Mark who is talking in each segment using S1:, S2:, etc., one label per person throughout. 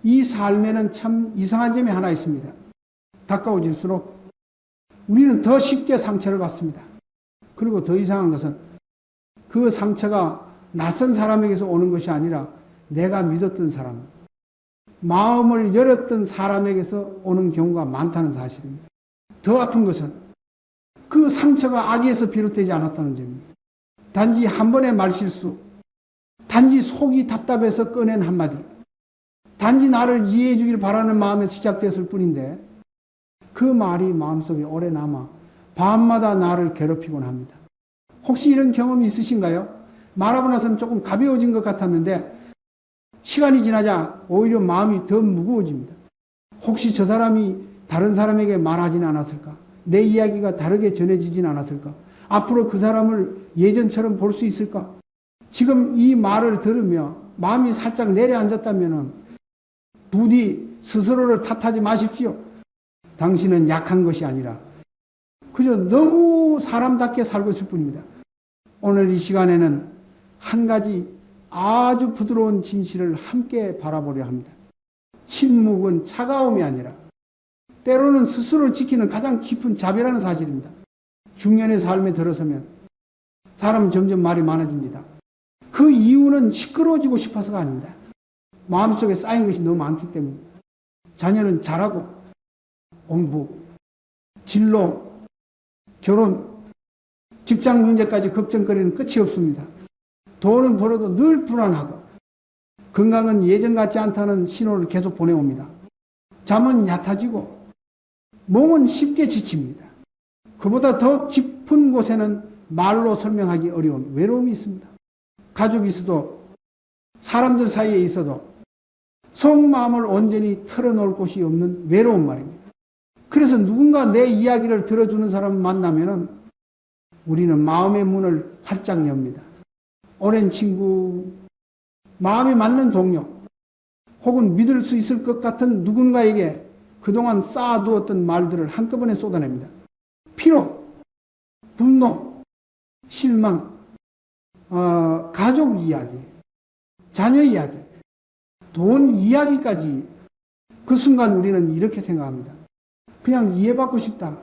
S1: 이 삶에는 참 이상한 점이 하나 있습니다. 가까워질수록 우리는 더 쉽게 상처를 받습니다. 그리고 더 이상한 것은 그 상처가 낯선 사람에게서 오는 것이 아니라 내가 믿었던 사람, 마음을 열었던 사람에게서 오는 경우가 많다는 사실입니다. 더 아픈 것은 그 상처가 악에서 비롯되지 않았다는 점입니다. 단지 한 번의 말실수, 단지 속이 답답해서 꺼낸 한마디, 단지 나를 이해해 주길 바라는 마음에서 시작됐을 뿐인데 그 말이 마음속에 오래 남아 밤마다 나를 괴롭히곤 합니다. 혹시 이런 경험이 있으신가요? 말하고 나서는 조금 가벼워진 것 같았는데 시간이 지나자 오히려 마음이 더 무거워집니다. 혹시 저 사람이 다른 사람에게 말하지는 않았을까? 내 이야기가 다르게 전해지진 않았을까? 앞으로 그 사람을 예전처럼 볼 수 있을까? 지금 이 말을 들으며 마음이 살짝 내려앉았다면 부디 스스로를 탓하지 마십시오. 당신은 약한 것이 아니라 그저 너무 사람답게 살고 있을 뿐입니다. 오늘 이 시간에는 한 가지 아주 부드러운 진실을 함께 바라보려 합니다. 침묵은 차가움이 아니라 때로는 스스로를 지키는 가장 깊은 자비라는 사실입니다. 중년의 삶에 들어서면 사람은 점점 말이 많아집니다. 그 이유는 시끄러워지고 싶어서가 아닙니다. 마음속에 쌓인 것이 너무 많기 때문입니다. 자녀는 잘하고 공부, 진로, 결혼, 직장 문제까지 걱정거리는 끝이 없습니다. 돈은 벌어도 늘 불안하고 건강은 예전 같지 않다는 신호를 계속 보내옵니다. 잠은 얕아지고 몸은 쉽게 지칩니다. 그보다 더 깊은 곳에는 말로 설명하기 어려운 외로움이 있습니다. 가족이 있어도 사람들 사이에 있어도 속마음을 온전히 털어놓을 곳이 없는 외로움 말입니다. 그래서 누군가 내 이야기를 들어주는 사람을 만나면 우리는 마음의 문을 활짝 엽니다. 오랜 친구, 마음에 맞는 동료, 혹은 믿을 수 있을 것 같은 누군가에게 그동안 쌓아두었던 말들을 한꺼번에 쏟아냅니다. 피로, 분노, 실망, 가족 이야기, 자녀 이야기, 돈 이야기까지 그 순간 우리는 이렇게 생각합니다. 그냥 이해받고 싶다.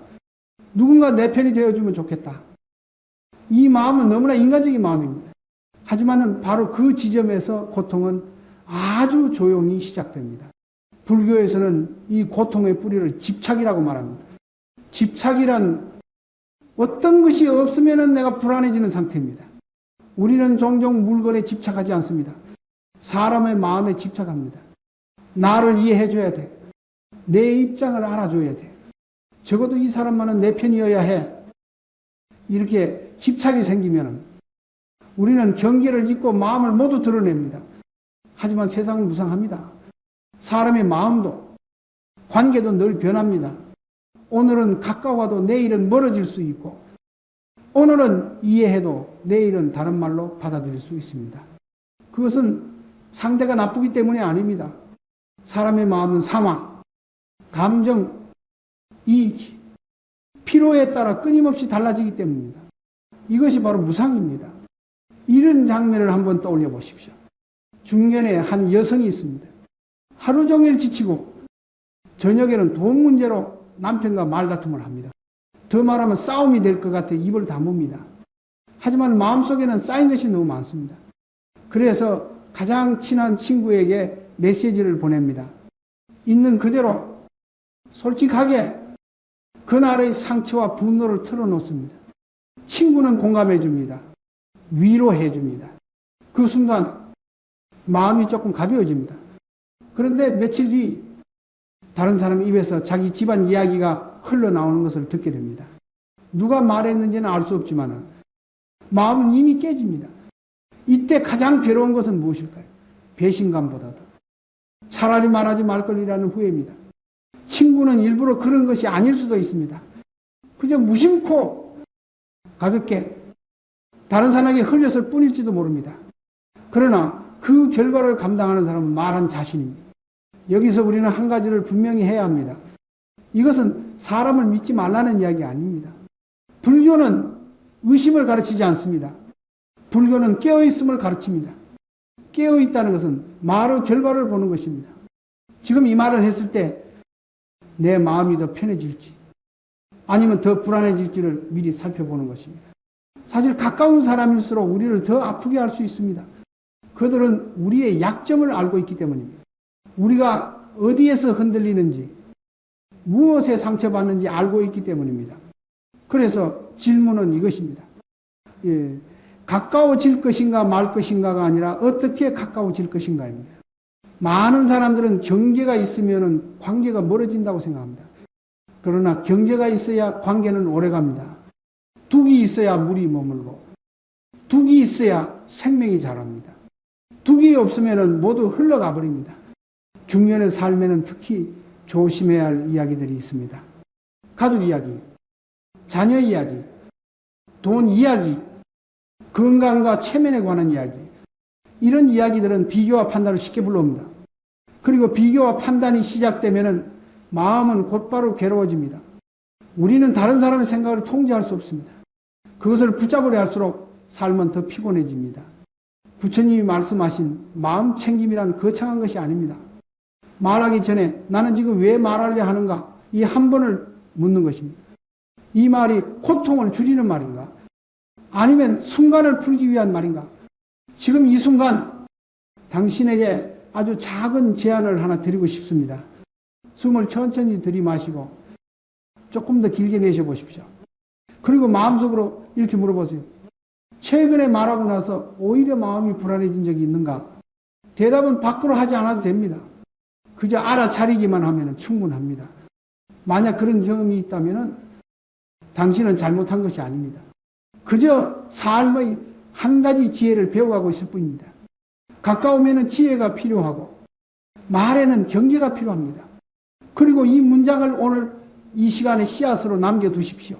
S1: 누군가 내 편이 되어주면 좋겠다. 이 마음은 너무나 인간적인 마음입니다. 하지만 바로 그 지점에서 고통은 아주 조용히 시작됩니다. 불교에서는 이 고통의 뿌리를 집착이라고 말합니다. 집착이란 어떤 것이 없으면 내가 불안해지는 상태입니다. 우리는 종종 물건에 집착하지 않습니다. 사람의 마음에 집착합니다. 나를 이해해줘야 돼. 내 입장을 알아줘야 돼. 적어도 이 사람만은 내 편이어야 해. 이렇게 집착이 생기면 우리는 경계를 잊고 마음을 모두 드러냅니다. 하지만 세상은 무상합니다. 사람의 마음도 관계도 늘 변합니다. 오늘은 가까워도 내일은 멀어질 수 있고 오늘은 이해해도 내일은 다른 말로 받아들일 수 있습니다. 그것은 상대가 나쁘기 때문이 아닙니다. 사람의 마음은 상황, 감정, 이익, 필요에 따라 끊임없이 달라지기 때문입니다. 이것이 바로 무상입니다. 이런 장면을 한번 떠올려 보십시오. 중년에 한 여성이 있습니다. 하루 종일 지치고 저녁에는 돈 문제로 남편과 말다툼을 합니다. 더 말하면 싸움이 될 것 같아 입을 다뭅니다. 하지만 마음속에는 쌓인 것이 너무 많습니다. 그래서 가장 친한 친구에게 메시지를 보냅니다. 있는 그대로 솔직하게 그날의 상처와 분노를 털어놓습니다. 친구는 공감해 줍니다. 위로해 줍니다. 그 순간 마음이 조금 가벼워집니다. 그런데 며칠 뒤 다른 사람 입에서 자기 집안 이야기가 흘러나오는 것을 듣게 됩니다. 누가 말했는지는 알 수 없지만 마음은 이미 깨집니다. 이때 가장 괴로운 것은 무엇일까요? 배신감보다도 차라리 말하지 말 걸이라는 후회입니다. 친구는 일부러 그런 것이 아닐 수도 있습니다. 그저 무심코 가볍게 다른 사람에게 흘렸을 뿐일지도 모릅니다. 그러나 그 결과를 감당하는 사람은 말한 자신입니다. 여기서 우리는 한 가지를 분명히 해야 합니다. 이것은 사람을 믿지 말라는 이야기 아닙니다. 불교는 의심을 가르치지 않습니다. 불교는 깨어있음을 가르칩니다. 깨어있다는 것은 말의 결과를 보는 것입니다. 지금 이 말을 했을 때 내 마음이 더 편해질지 아니면 더 불안해질지를 미리 살펴보는 것입니다. 사실 가까운 사람일수록 우리를 더 아프게 할 수 있습니다. 그들은 우리의 약점을 알고 있기 때문입니다. 우리가 어디에서 흔들리는지 무엇에 상처받는지 알고 있기 때문입니다. 그래서 질문은 이것입니다. 가까워질 것인가 말 것인가가 아니라 어떻게 가까워질 것인가입니다. 많은 사람들은 경계가 있으면 관계가 멀어진다고 생각합니다. 그러나 경계가 있어야 관계는 오래갑니다. 둑이 있어야 물이 머물고 둑이 있어야 생명이 자랍니다. 둑이 없으면 모두 흘러가 버립니다. 중년의 삶에는 특히 조심해야 할 이야기들이 있습니다. 가족 이야기, 자녀 이야기, 돈 이야기, 건강과 체면에 관한 이야기, 이런 이야기들은 비교와 판단을 쉽게 불러옵니다. 그리고 비교와 판단이 시작되면 마음은 곧바로 괴로워집니다. 우리는 다른 사람의 생각을 통제할 수 없습니다. 그것을 붙잡으려 할수록 삶은 더 피곤해집니다. 부처님이 말씀하신 마음 챙김이란 거창한 것이 아닙니다. 말하기 전에 나는 지금 왜 말하려 하는가? 이 한 번을 묻는 것입니다. 이 말이 고통을 줄이는 말인가? 아니면 순간을 풀기 위한 말인가? 지금 이 순간 당신에게 아주 작은 제안을 하나 드리고 싶습니다. 숨을 천천히 들이마시고 조금 더 길게 내쉬어보십시오. 그리고 마음속으로 이렇게 물어보세요. 최근에 말하고 나서 오히려 마음이 불안해진 적이 있는가? 대답은 밖으로 하지 않아도 됩니다. 그저 알아차리기만 하면 충분합니다. 만약 그런 경험이 있다면 당신은 잘못한 것이 아닙니다. 그저 삶의 한 가지 지혜를 배워가고 있을 뿐입니다. 가까우면 지혜가 필요하고 말에는 경계가 필요합니다. 그리고 이 문장을 오늘 이 시간에 씨앗으로 남겨두십시오.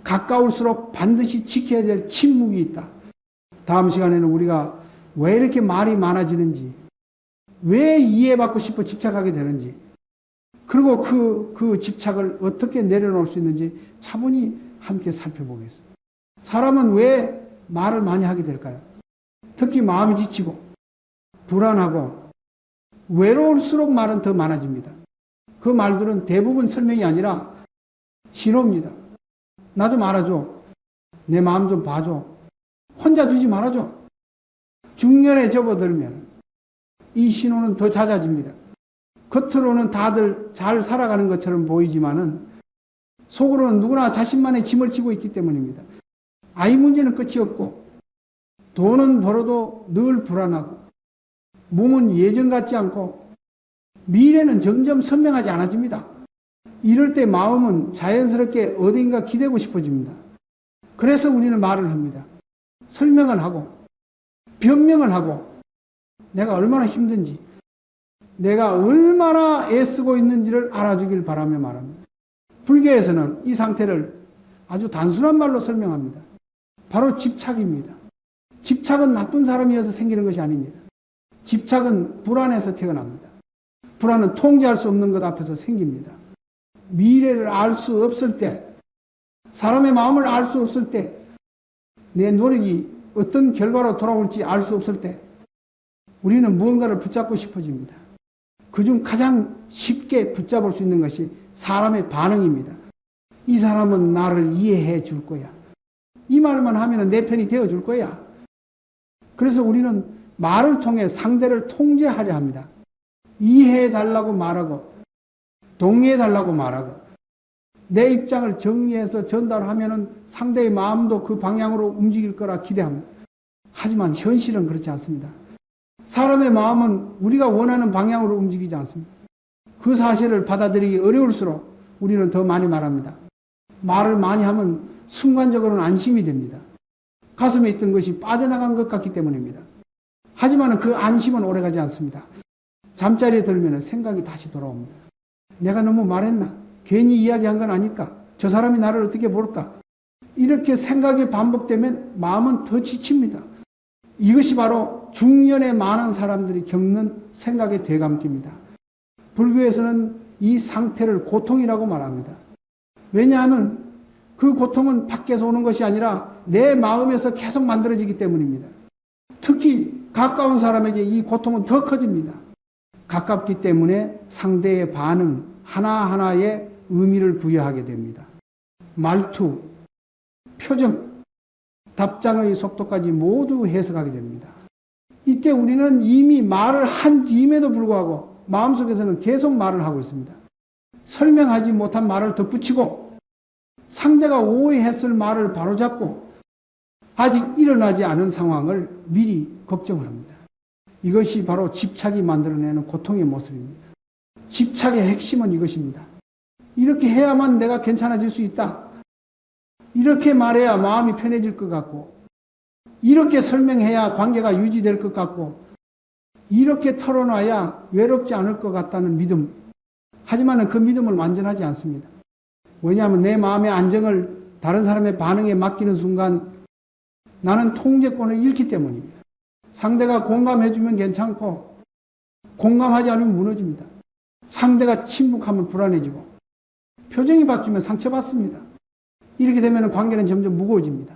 S1: 가까울수록 반드시 지켜야 될 침묵이 있다. 다음 시간에는 우리가 왜 이렇게 말이 많아지는지, 왜 이해받고 싶어 집착하게 되는지, 그리고 그 집착을 어떻게 내려놓을 수 있는지 차분히 함께 살펴보겠습니다. 사람은 왜 말을 많이 하게 될까요? 특히 마음이 지치고 불안하고 외로울수록 말은 더 많아집니다. 그 말들은 대부분 설명이 아니라 신호입니다. 나 좀 알아줘. 내 마음 좀 봐줘. 혼자 두지 말아줘. 중년에 접어들면 이 신호는 더 잦아집니다. 겉으로는 다들 잘 살아가는 것처럼 보이지만은 속으로는 누구나 자신만의 짐을 지고 있기 때문입니다. 아이 문제는 끝이 없고 돈은 벌어도 늘 불안하고 몸은 예전 같지 않고 미래는 점점 선명하지 않아집니다. 이럴 때 마음은 자연스럽게 어딘가 기대고 싶어집니다. 그래서 우리는 말을 합니다. 설명을 하고 변명을 하고 내가 얼마나 힘든지 내가 얼마나 애쓰고 있는지를 알아주길 바라며 말합니다. 불교에서는 이 상태를 아주 단순한 말로 설명합니다. 바로 집착입니다. 집착은 나쁜 사람이어서 생기는 것이 아닙니다. 집착은 불안에서 태어납니다. 불안은 통제할 수 없는 것 앞에서 생깁니다. 미래를 알 수 없을 때, 사람의 마음을 알 수 없을 때, 내 노력이 어떤 결과로 돌아올지 알 수 없을 때 우리는 무언가를 붙잡고 싶어집니다. 그중 가장 쉽게 붙잡을 수 있는 것이 사람의 반응입니다. 이 사람은 나를 이해해 줄 거야. 이 말만 하면 내 편이 되어 줄 거야. 그래서 우리는 말을 통해 상대를 통제하려 합니다. 이해해 달라고 말하고 동의해 달라고 말하고 내 입장을 정리해서 전달하면 상대의 마음도 그 방향으로 움직일 거라 기대합니다. 하지만 현실은 그렇지 않습니다. 사람의 마음은 우리가 원하는 방향으로 움직이지 않습니다. 그 사실을 받아들이기 어려울수록 우리는 더 많이 말합니다. 말을 많이 하면 순간적으로는 안심이 됩니다. 가슴에 있던 것이 빠져나간 것 같기 때문입니다. 하지만 그 안심은 오래가지 않습니다. 잠자리에 들면 생각이 다시 돌아옵니다. 내가 너무 말했나? 괜히 이야기한 건 아닐까? 저 사람이 나를 어떻게 볼까? 이렇게 생각이 반복되면 마음은 더 지칩니다. 이것이 바로 중년에 많은 사람들이 겪는 생각의 되감기입니다. 불교에서는 이 상태를 고통이라고 말합니다. 왜냐하면 그 고통은 밖에서 오는 것이 아니라 내 마음에서 계속 만들어지기 때문입니다. 특히 가까운 사람에게 이 고통은 더 커집니다. 가깝기 때문에 상대의 반응 하나하나에 의미를 부여하게 됩니다. 말투, 표정, 답장의 속도까지 모두 해석하게 됩니다. 이때 우리는 이미 말을 한 뒤임에도 불구하고 마음속에서는 계속 말을 하고 있습니다. 설명하지 못한 말을 덧붙이고 상대가 오해했을 말을 바로잡고 아직 일어나지 않은 상황을 미리 걱정을 합니다. 이것이 바로 집착이 만들어내는 고통의 모습입니다. 집착의 핵심은 이것입니다. 이렇게 해야만 내가 괜찮아질 수 있다. 이렇게 말해야 마음이 편해질 것 같고, 이렇게 설명해야 관계가 유지될 것 같고, 이렇게 털어놔야 외롭지 않을 것 같다는 믿음. 하지만 그 믿음은 완전하지 않습니다. 왜냐하면 내 마음의 안정을 다른 사람의 반응에 맡기는 순간 나는 통제권을 잃기 때문입니다. 상대가 공감해주면 괜찮고 공감하지 않으면 무너집니다. 상대가 침묵하면 불안해지고 표정이 바뀌면 상처받습니다. 이렇게 되면 관계는 점점 무거워집니다.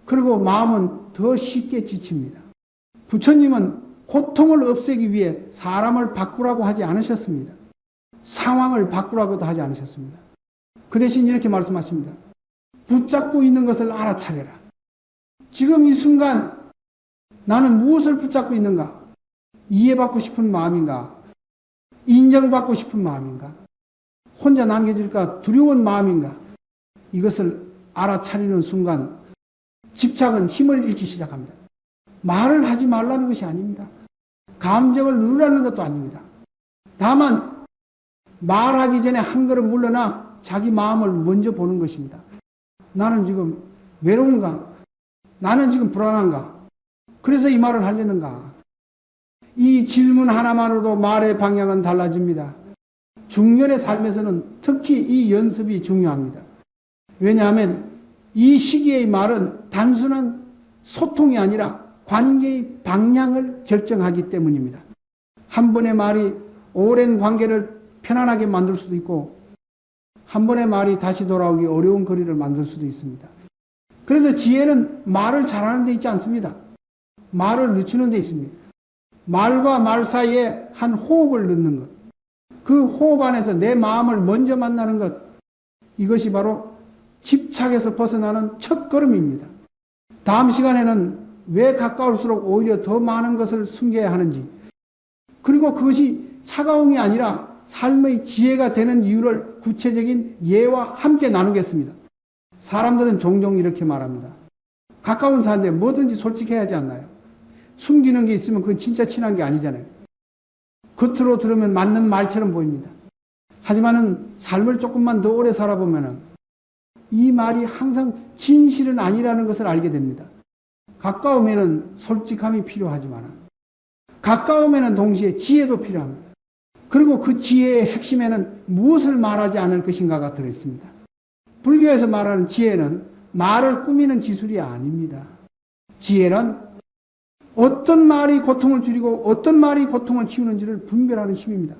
S1: 그리고 마음은 더 쉽게 지칩니다. 부처님은 고통을 없애기 위해 사람을 바꾸라고 하지 않으셨습니다. 상황을 바꾸라고도 하지 않으셨습니다. 그 대신 이렇게 말씀하십니다. 붙잡고 있는 것을 알아차려라. 지금 이 순간 나는 무엇을 붙잡고 있는가? 이해받고 싶은 마음인가? 인정받고 싶은 마음인가? 혼자 남겨질까 두려운 마음인가? 이것을 알아차리는 순간 집착은 힘을 잃기 시작합니다. 말을 하지 말라는 것이 아닙니다. 감정을 누르라는 것도 아닙니다. 다만 말하기 전에 한 걸음 물러나 자기 마음을 먼저 보는 것입니다. 나는 지금 외로운가? 나는 지금 불안한가? 그래서 이 말을 하려는가? 이 질문 하나만으로도 말의 방향은 달라집니다. 중년의 삶에서는 특히 이 연습이 중요합니다. 왜냐하면 이 시기의 말은 단순한 소통이 아니라 관계의 방향을 결정하기 때문입니다. 한 번의 말이 오랜 관계를 편안하게 만들 수도 있고 한 번의 말이 다시 돌아오기 어려운 거리를 만들 수도 있습니다. 그래서 지혜는 말을 잘하는 데 있지 않습니다. 말을 늦추는 데 있습니다. 말과 말 사이에 한 호흡을 넣는 것. 그 호흡 안에서 내 마음을 먼저 만나는 것. 이것이 바로 집착에서 벗어나는 첫 걸음입니다. 다음 시간에는 왜 가까울수록 오히려 더 많은 것을 숨겨야 하는지, 그리고 그것이 차가움이 아니라 삶의 지혜가 되는 이유를 구체적인 예와 함께 나누겠습니다. 사람들은 종종 이렇게 말합니다. 가까운 사이인데 뭐든지 솔직해야 하지 않나요? 숨기는 게 있으면 그건 진짜 친한 게 아니잖아요. 겉으로 들으면 맞는 말처럼 보입니다. 하지만은 삶을 조금만 더 오래 살아보면은 이 말이 항상 진실은 아니라는 것을 알게 됩니다. 가까우면은 솔직함이 필요하지만 가까우면은 동시에 지혜도 필요합니다. 그리고 그 지혜의 핵심에는 무엇을 말하지 않을 것인가가 들어있습니다. 불교에서 말하는 지혜는 말을 꾸미는 기술이 아닙니다. 지혜는 어떤 말이 고통을 줄이고 어떤 말이 고통을 키우는지를 분별하는 힘입니다.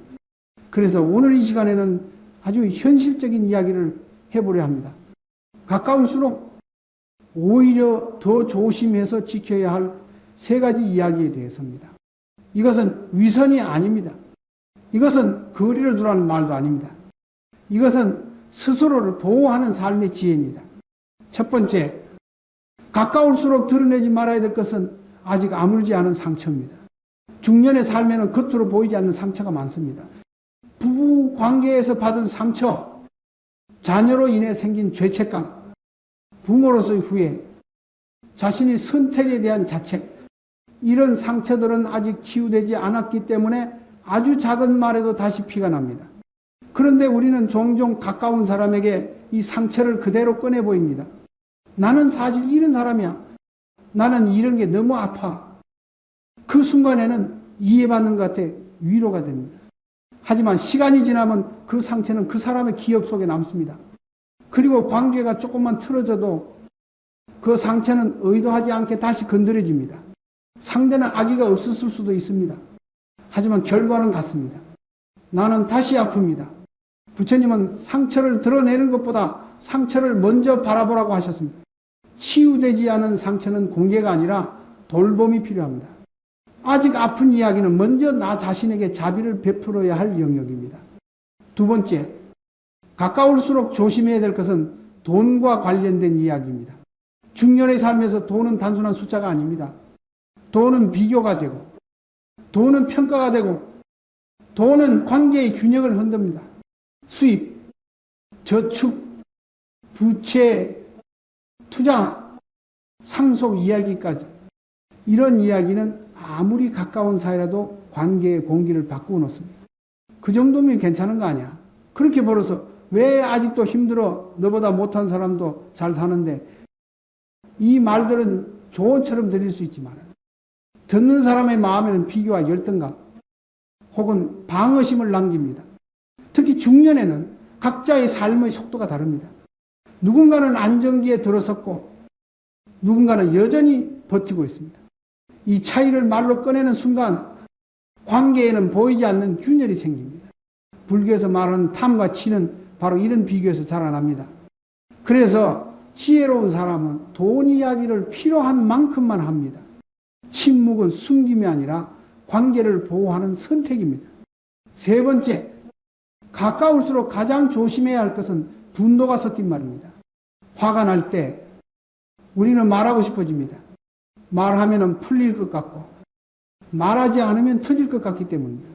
S1: 그래서 오늘 이 시간에는 아주 현실적인 이야기를 해보려 합니다. 가까울수록 오히려 더 조심해서 지켜야 할 세 가지 이야기에 대해서입니다. 이것은 위선이 아닙니다. 이것은 거리를 두라는 말도 아닙니다. 이것은 스스로를 보호하는 삶의 지혜입니다. 첫 번째, 가까울수록 드러내지 말아야 될 것은 아직 아물지 않은 상처입니다. 중년의 삶에는 겉으로 보이지 않는 상처가 많습니다. 부부 관계에서 받은 상처, 자녀로 인해 생긴 죄책감, 부모로서의 후회, 자신의 선택에 대한 자책, 이런 상처들은 아직 치유되지 않았기 때문에 아주 작은 말에도 다시 피가 납니다. 그런데 우리는 종종 가까운 사람에게 이 상처를 그대로 꺼내 보입니다. 나는 사실 이런 사람이야. 나는 이런 게 너무 아파. 그 순간에는 이해받는 것 같아 위로가 됩니다. 하지만 시간이 지나면 그 상처는 그 사람의 기억 속에 남습니다. 그리고 관계가 조금만 틀어져도 그 상처는 의도하지 않게 다시 건드려집니다. 상대는 악의가 없었을 수도 있습니다. 하지만 결과는 같습니다. 나는 다시 아픕니다. 부처님은 상처를 드러내는 것보다 상처를 먼저 바라보라고 하셨습니다. 치유되지 않은 상처는 공개가 아니라 돌봄이 필요합니다. 아직 아픈 이야기는 먼저 나 자신에게 자비를 베풀어야 할 영역입니다. 두 번째, 가까울수록 조심해야 될 것은 돈과 관련된 이야기입니다. 중년의 삶에서 돈은 단순한 숫자가 아닙니다. 돈은 비교가 되고, 돈은 평가가 되고, 돈은 관계의 균형을 흔듭니다. 수입, 저축, 부채, 투자, 상속 이야기까지. 이런 이야기는 아무리 가까운 사이라도 관계의 공기를 바꾸어 놓습니다. 그 정도면 괜찮은 거 아니야. 그렇게 벌어서 왜 아직도 힘들어? 너보다 못한 사람도 잘 사는데. 이 말들은 조언처럼 들릴 수 있지만 듣는 사람의 마음에는 비교와 열등감 혹은 방어심을 남깁니다. 특히 중년에는 각자의 삶의 속도가 다릅니다. 누군가는 안정기에 들어섰고 누군가는 여전히 버티고 있습니다. 이 차이를 말로 꺼내는 순간 관계에는 보이지 않는 균열이 생깁니다. 불교에서 말하는 탐과 치는 바로 이런 비교에서 자라납니다. 그래서 지혜로운 사람은 돈 이야기를 필요한 만큼만 합니다. 침묵은 숨김이 아니라 관계를 보호하는 선택입니다. 세 번째, 가까울수록 가장 조심해야 할 것은 분노가 섞인 말입니다. 화가 날 때 우리는 말하고 싶어집니다. 말하면 풀릴 것 같고 말하지 않으면 터질 것 같기 때문입니다.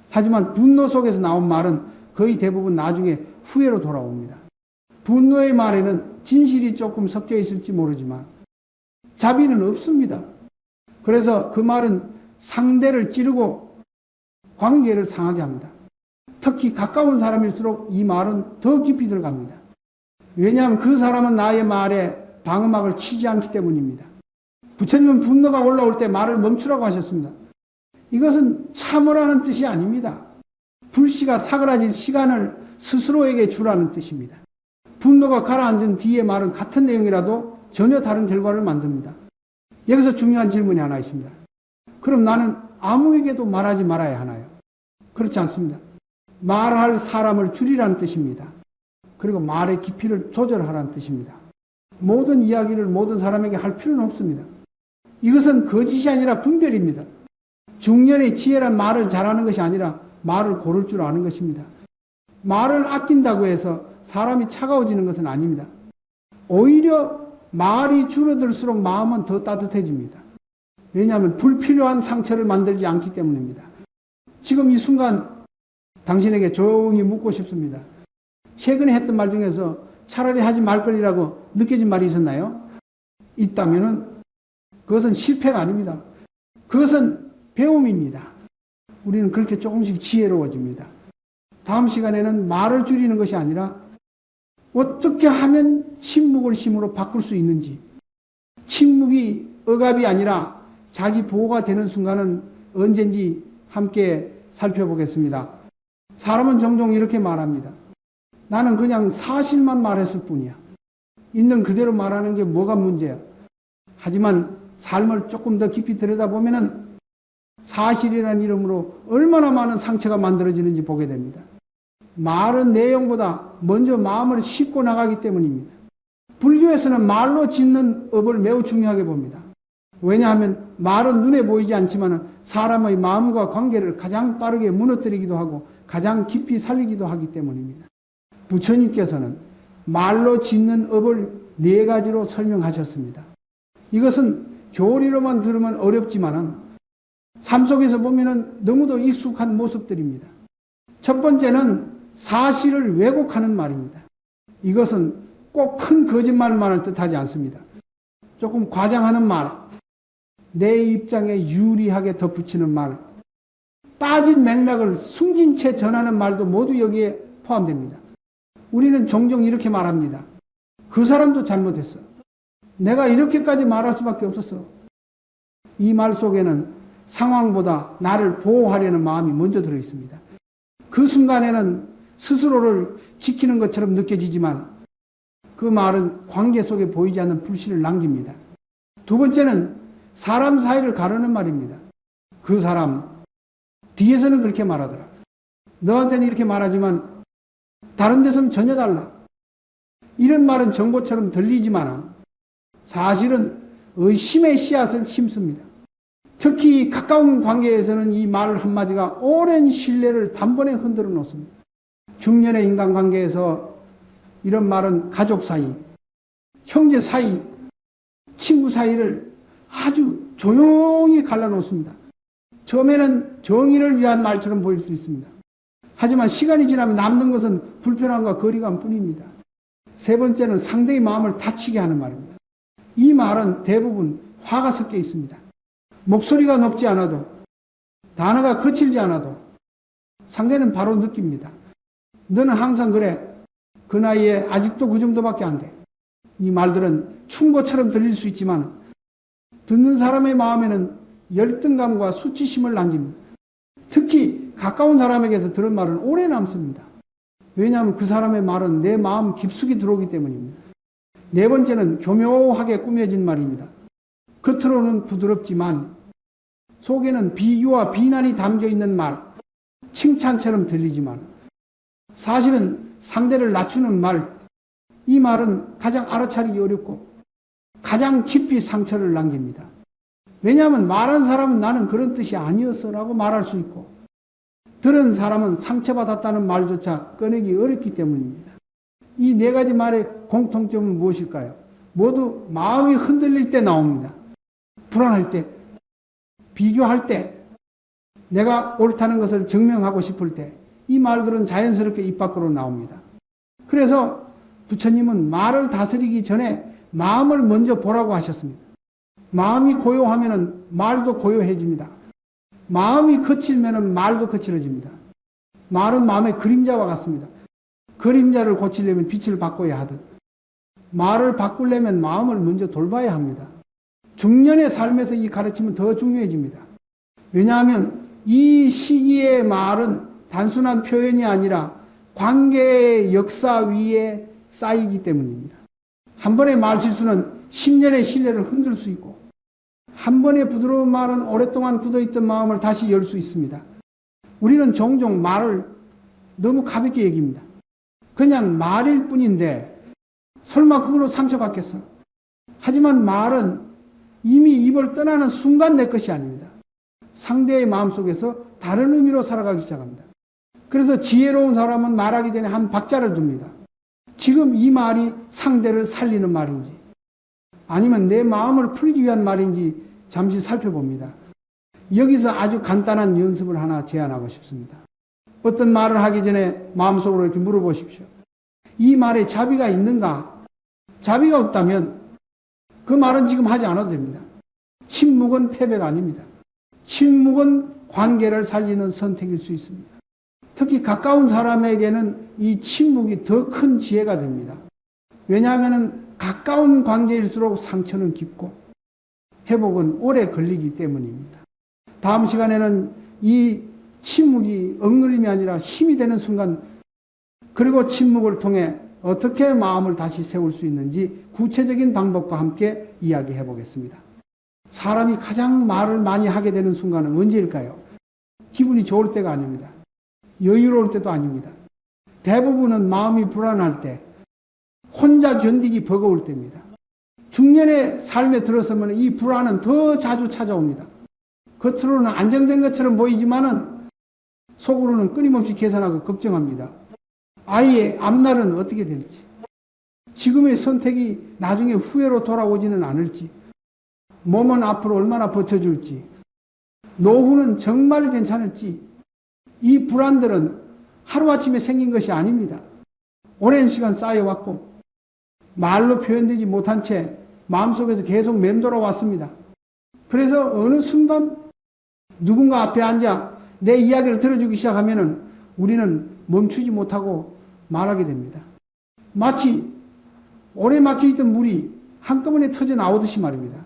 S1: 하지만 분노 속에서 나온 말은 거의 대부분 나중에 후회로 돌아옵니다. 분노의 말에는 진실이 조금 섞여 있을지 모르지만 자비는 없습니다. 그래서 그 말은 상대를 찌르고 관계를 상하게 합니다. 특히 가까운 사람일수록 이 말은 더 깊이 들어갑니다. 왜냐하면 그 사람은 나의 말에 방어막을 치지 않기 때문입니다. 부처님은 분노가 올라올 때 말을 멈추라고 하셨습니다. 이것은 참으라는 뜻이 아닙니다. 불씨가 사그라질 시간을 스스로에게 주라는 뜻입니다. 분노가 가라앉은 뒤의 말은 같은 내용이라도 전혀 다른 결과를 만듭니다. 여기서 중요한 질문이 하나 있습니다. 그럼 나는 아무에게도 말하지 말아야 하나요? 그렇지 않습니다. 말할 사람을 줄이라는 뜻입니다. 그리고 말의 깊이를 조절하라는 뜻입니다. 모든 이야기를 모든 사람에게 할 필요는 없습니다. 이것은 거짓이 아니라 분별입니다. 중년의 지혜란 말을 잘하는 것이 아니라 말을 고를 줄 아는 것입니다. 말을 아낀다고 해서 사람이 차가워지는 것은 아닙니다. 오히려 말이 줄어들수록 마음은 더 따뜻해집니다. 왜냐하면 불필요한 상처를 만들지 않기 때문입니다. 지금 이 순간 당신에게 조용히 묻고 싶습니다. 최근에 했던 말 중에서 차라리 하지 말걸이라고 느껴진 말이 있었나요? 있다면은 그것은 실패가 아닙니다. 그것은 배움입니다. 우리는 그렇게 조금씩 지혜로워집니다. 다음 시간에는 말을 줄이는 것이 아니라 어떻게 하면 침묵을 힘으로 바꿀 수 있는지, 침묵이 억압이 아니라 자기 보호가 되는 순간은 언젠지 함께 살펴보겠습니다. 사람은 종종 이렇게 말합니다. 나는 그냥 사실만 말했을 뿐이야. 있는 그대로 말하는 게 뭐가 문제야. 하지만 삶을 조금 더 깊이 들여다보면 사실이라는 이름으로 얼마나 많은 상처가 만들어지는지 보게 됩니다. 말은 내용보다 먼저 마음을 싣고 나가기 때문입니다. 불교에서는 말로 짓는 업을 매우 중요하게 봅니다. 왜냐하면 말은 눈에 보이지 않지만 사람의 마음과 관계를 가장 빠르게 무너뜨리기도 하고 가장 깊이 살리기도 하기 때문입니다. 부처님께서는 말로 짓는 업을 4가지로 설명하셨습니다. 이것은 교리로만 들으면 어렵지만 삶 속에서 보면 너무도 익숙한 모습들입니다. 첫 번째는 사실을 왜곡하는 말입니다. 이것은 꼭 큰 거짓말만을 뜻하지 않습니다. 조금 과장하는 말, 내 입장에 유리하게 덧붙이는 말, 빠진 맥락을 숨긴 채 전하는 말도 모두 여기에 포함됩니다. 우리는 종종 이렇게 말합니다. 그 사람도 잘못했어. 내가 이렇게까지 말할 수밖에 없었어. 이 말 속에는 상황보다 나를 보호하려는 마음이 먼저 들어있습니다. 그 순간에는 스스로를 지키는 것처럼 느껴지지만 그 말은 관계 속에 보이지 않는 불씨를 남깁니다. 두 번째는 사람 사이를 가르는 말입니다. 그 사람 뒤에서는 그렇게 말하더라. 너한테는 이렇게 말하지만 다른 데서는 전혀 달라. 이런 말은 정보처럼 들리지만 사실은 의심의 씨앗을 심습니다. 특히 가까운 관계에서는 이 말 한마디가 오랜 신뢰를 단번에 흔들어 놓습니다. 중년의 인간관계에서 이런 말은 가족 사이, 형제 사이, 친구 사이를 아주 조용히 갈라놓습니다. 처음에는 정의를 위한 말처럼 보일 수 있습니다. 하지만 시간이 지나면 남는 것은 불편함과 거리감 뿐입니다. 세 번째는 상대의 마음을 다치게 하는 말입니다. 이 말은 대부분 화가 섞여 있습니다. 목소리가 높지 않아도, 단어가 거칠지 않아도 상대는 바로 느낍니다. 너는 항상 그래. 그 나이에 아직도 그 정도밖에 안 돼. 이 말들은 충고처럼 들릴 수 있지만 듣는 사람의 마음에는 열등감과 수치심을 남깁니다. 특히 가까운 사람에게서 들은 말은 오래 남습니다. 왜냐하면 그 사람의 말은 내 마음 깊숙이 들어오기 때문입니다. 네 번째는 교묘하게 꾸며진 말입니다. 겉으로는 부드럽지만 속에는 비교와 비난이 담겨 있는 말, 칭찬처럼 들리지만 사실은 상대를 낮추는 말, 이 말은 가장 알아차리기 어렵고 가장 깊이 상처를 남깁니다. 왜냐하면 말한 사람은 나는 그런 뜻이 아니었어 라고 말할 수 있고 들은 사람은 상처받았다는 말조차 꺼내기 어렵기 때문입니다. 이 네 가지 말의 공통점은 무엇일까요? 모두 마음이 흔들릴 때 나옵니다. 불안할 때, 비교할 때, 내가 옳다는 것을 증명하고 싶을 때 이 말들은 자연스럽게 입 밖으로 나옵니다. 그래서 부처님은 말을 다스리기 전에 마음을 먼저 보라고 하셨습니다. 마음이 고요하면 말도 고요해집니다. 마음이 거칠면 말도 거칠어집니다. 말은 마음의 그림자와 같습니다. 그림자를 고치려면 빛을 바꿔야 하듯 말을 바꾸려면 마음을 먼저 돌봐야 합니다. 중년의 삶에서 이 가르침은 더 중요해집니다. 왜냐하면 이 시기의 말은 단순한 표현이 아니라 관계의 역사 위에 쌓이기 때문입니다. 한 번의 말 실수는 10년의 신뢰를 흔들 수 있고 한 번의 부드러운 말은 오랫동안 굳어있던 마음을 다시 열 수 있습니다. 우리는 종종 말을 너무 가볍게 여깁니다. 그냥 말일 뿐인데 설마 그걸로 상처받겠어? 하지만 말은 이미 입을 떠나는 순간 내 것이 아닙니다. 상대의 마음속에서 다른 의미로 살아가기 시작합니다. 그래서 지혜로운 사람은 말하기 전에 한 박자를 둡니다. 지금 이 말이 상대를 살리는 말인지 아니면 내 마음을 풀기 위한 말인지 잠시 살펴봅니다. 여기서 아주 간단한 연습을 하나 제안하고 싶습니다. 어떤 말을 하기 전에 마음속으로 이렇게 물어보십시오. 이 말에 자비가 있는가? 자비가 없다면 그 말은 지금 하지 않아도 됩니다. 침묵은 패배가 아닙니다. 침묵은 관계를 살리는 선택일 수 있습니다. 특히 가까운 사람에게는 이 침묵이 더 큰 지혜가 됩니다. 왜냐하면 가까운 관계일수록 상처는 깊고 회복은 오래 걸리기 때문입니다. 다음 시간에는 이 침묵이 억눌림이 아니라 힘이 되는 순간 그리고 침묵을 통해 어떻게 마음을 다시 세울 수 있는지 구체적인 방법과 함께 이야기해 보겠습니다. 사람이 가장 말을 많이 하게 되는 순간은 언제일까요? 기분이 좋을 때가 아닙니다. 여유로울 때도 아닙니다. 대부분은 마음이 불안할 때, 혼자 견디기 버거울 때입니다. 중년의 삶에 들어서면 이 불안은 더 자주 찾아옵니다. 겉으로는 안정된 것처럼 보이지만은 속으로는 끊임없이 계산하고 걱정합니다. 아이의 앞날은 어떻게 될지, 지금의 선택이 나중에 후회로 돌아오지는 않을지, 몸은 앞으로 얼마나 버텨줄지, 노후는 정말 괜찮을지, 이 불안들은 하루아침에 생긴 것이 아닙니다. 오랜 시간 쌓여왔고 말로 표현되지 못한 채 마음속에서 계속 맴돌아 왔습니다. 그래서 어느 순간 누군가 앞에 앉아 내 이야기를 들어주기 시작하면 우리는 멈추지 못하고 말하게 됩니다. 마치 오래 막혀있던 물이 한꺼번에 터져 나오듯이 말입니다.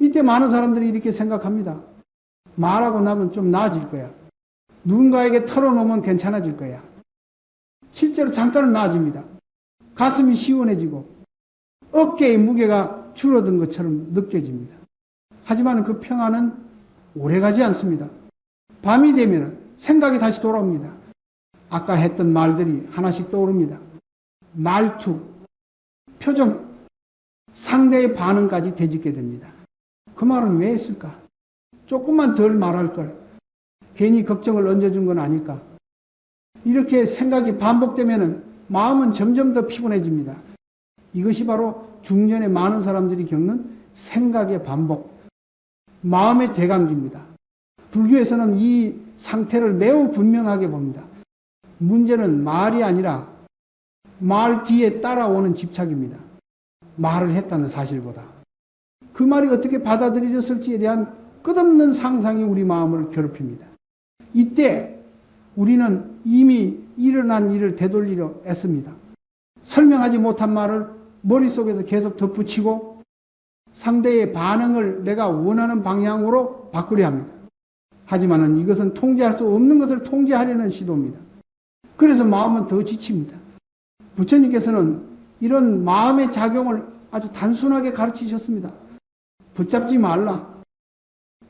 S1: 이때 많은 사람들이 이렇게 생각합니다. 말하고 나면 좀 나아질 거야. 누군가에게 털어놓으면 괜찮아질 거야. 실제로 잠깐은 나아집니다. 가슴이 시원해지고 어깨의 무게가 줄어든 것처럼 느껴집니다. 하지만 그 평안은 오래가지 않습니다. 밤이 되면 생각이 다시 돌아옵니다. 아까 했던 말들이 하나씩 떠오릅니다. 말투, 표정, 상대의 반응까지 되짚게 됩니다. 그 말은 왜 했을까? 조금만 덜 말할 걸. 괜히 걱정을 얹어준 건 아닐까. 이렇게 생각이 반복되면 마음은 점점 더 피곤해집니다. 이것이 바로 중년의 많은 사람들이 겪는 생각의 반복, 마음의 대감기입니다. 불교에서는 이 상태를 매우 분명하게 봅니다. 문제는 말이 아니라 말 뒤에 따라오는 집착입니다. 말을 했다는 사실보다. 그 말이 어떻게 받아들여졌을지에 대한 끝없는 상상이 우리 마음을 괴롭힙니다. 이때 우리는 이미 일어난 일을 되돌리려 애씁니다. 설명하지 못한 말을 머릿속에서 계속 덧붙이고 상대의 반응을 내가 원하는 방향으로 바꾸려 합니다. 하지만 이것은 통제할 수 없는 것을 통제하려는 시도입니다. 그래서 마음은 더 지칩니다. 부처님께서는 이런 마음의 작용을 아주 단순하게 가르치셨습니다. 붙잡지 말라.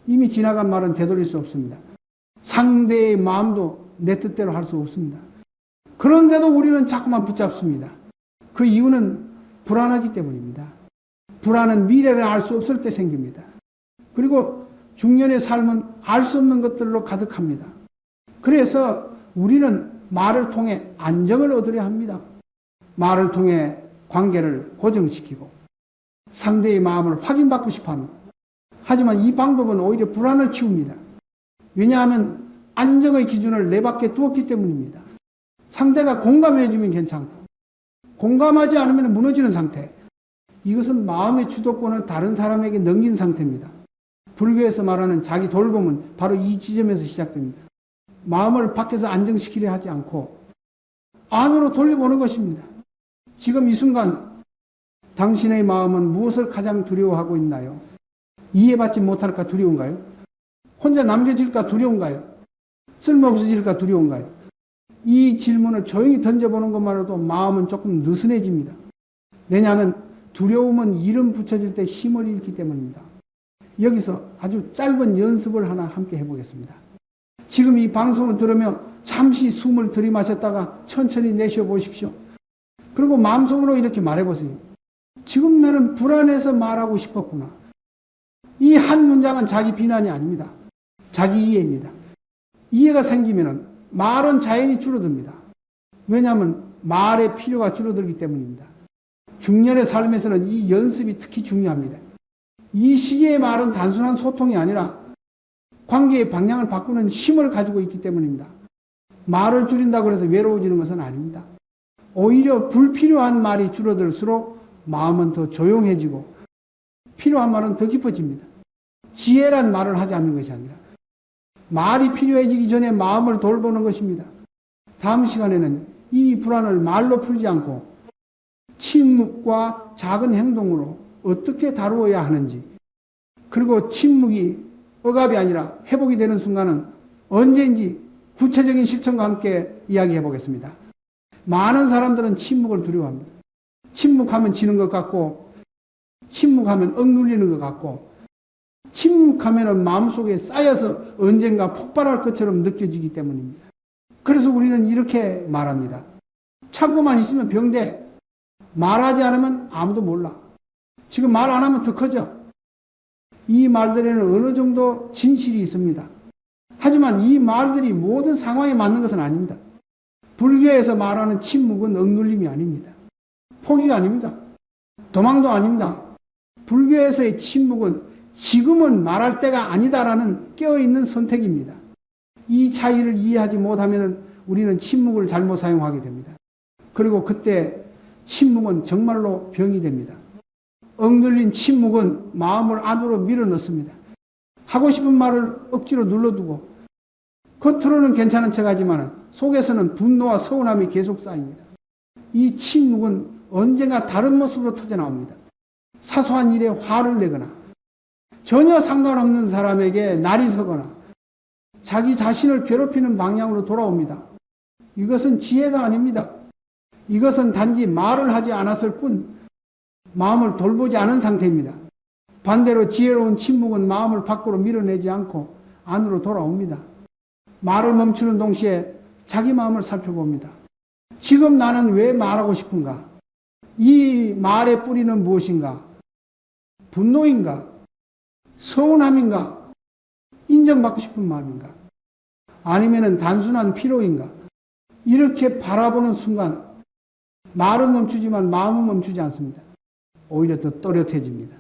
S1: 이미 지나간 말은 되돌릴 수 없습니다. 상대의 마음도 내 뜻대로 할 수 없습니다. 그런데도 우리는 자꾸만 붙잡습니다. 그 이유는 불안하기 때문입니다. 불안은 미래를 알 수 없을 때 생깁니다. 그리고 중년의 삶은 알 수 없는 것들로 가득합니다. 그래서 우리는 말을 통해 안정을 얻으려 합니다. 말을 통해 관계를 고정시키고 상대의 마음을 확인받고 싶어 합니다. 하지만 이 방법은 오히려 불안을 키웁니다. 왜냐하면 안정의 기준을 내 밖에 두었기 때문입니다. 상대가 공감해주면 괜찮고 공감하지 않으면 무너지는 상태. 이것은 마음의 주도권을 다른 사람에게 넘긴 상태입니다. 불교에서 말하는 자기 돌봄은 바로 이 지점에서 시작됩니다. 마음을 밖에서 안정시키려 하지 않고 안으로 돌려보는 것입니다. 지금 이 순간 당신의 마음은 무엇을 가장 두려워하고 있나요? 이해받지 못할까 두려운가요? 혼자 남겨질까 두려운가요? 쓸모없어질까 두려운가요? 이 질문을 조용히 던져보는 것만으로도 마음은 조금 느슨해집니다. 왜냐하면 두려움은 이름 붙여질 때 힘을 잃기 때문입니다. 여기서 아주 짧은 연습을 하나 함께 해보겠습니다. 지금 이 방송을 들으며 잠시 숨을 들이마셨다가 천천히 내쉬어 보십시오. 그리고 마음속으로 이렇게 말해보세요. 지금 나는 불안해서 말하고 싶었구나. 이 한 문장은 자기 비난이 아닙니다. 자기 이해입니다. 이해가 생기면 말은 자연히 줄어듭니다. 왜냐하면 말의 필요가 줄어들기 때문입니다. 중년의 삶에서는 이 연습이 특히 중요합니다. 이 시기의 말은 단순한 소통이 아니라 관계의 방향을 바꾸는 힘을 가지고 있기 때문입니다. 말을 줄인다고 해서 외로워지는 것은 아닙니다. 오히려 불필요한 말이 줄어들수록 마음은 더 조용해지고 필요한 말은 더 깊어집니다. 지혜란 말을 하지 않는 것이 아니라 말이 필요해지기 전에 마음을 돌보는 것입니다. 다음 시간에는 이 불안을 말로 풀지 않고 침묵과 작은 행동으로 어떻게 다루어야 하는지, 그리고 침묵이 억압이 아니라 회복이 되는 순간은 언제인지 구체적인 실천과 함께 이야기해 보겠습니다. 많은 사람들은 침묵을 두려워합니다. 침묵하면 지는 것 같고, 침묵하면 억눌리는 것 같고, 침묵하면 마음속에 쌓여서 언젠가 폭발할 것처럼 느껴지기 때문입니다. 그래서 우리는 이렇게 말합니다. 참고만 있으면 병돼. 말하지 않으면 아무도 몰라. 지금 말 안 하면 더 커져. 이 말들에는 어느 정도 진실이 있습니다. 하지만 이 말들이 모든 상황에 맞는 것은 아닙니다. 불교에서 말하는 침묵은 억눌림이 아닙니다. 포기가 아닙니다. 도망도 아닙니다. 불교에서의 침묵은 지금은 말할 때가 아니다라는 깨어있는 선택입니다. 이 차이를 이해하지 못하면 우리는 침묵을 잘못 사용하게 됩니다. 그리고 그때 침묵은 정말로 병이 됩니다. 억눌린 침묵은 마음을 안으로 밀어넣습니다. 하고 싶은 말을 억지로 눌러두고 겉으로는 괜찮은 척하지만 속에서는 분노와 서운함이 계속 쌓입니다. 이 침묵은 언젠가 다른 모습으로 터져나옵니다. 사소한 일에 화를 내거나 전혀 상관없는 사람에게 날이 서거나 자기 자신을 괴롭히는 방향으로 돌아옵니다. 이것은 지혜가 아닙니다. 이것은 단지 말을 하지 않았을 뿐 마음을 돌보지 않은 상태입니다. 반대로 지혜로운 침묵은 마음을 밖으로 밀어내지 않고 안으로 돌아옵니다. 말을 멈추는 동시에 자기 마음을 살펴봅니다. 지금 나는 왜 말하고 싶은가? 이 말의 뿌리는 무엇인가? 분노인가? 서운함인가? 인정받고 싶은 마음인가? 아니면은 단순한 피로인가? 이렇게 바라보는 순간 말은 멈추지만 마음은 멈추지 않습니다. 오히려 더 또렷해집니다.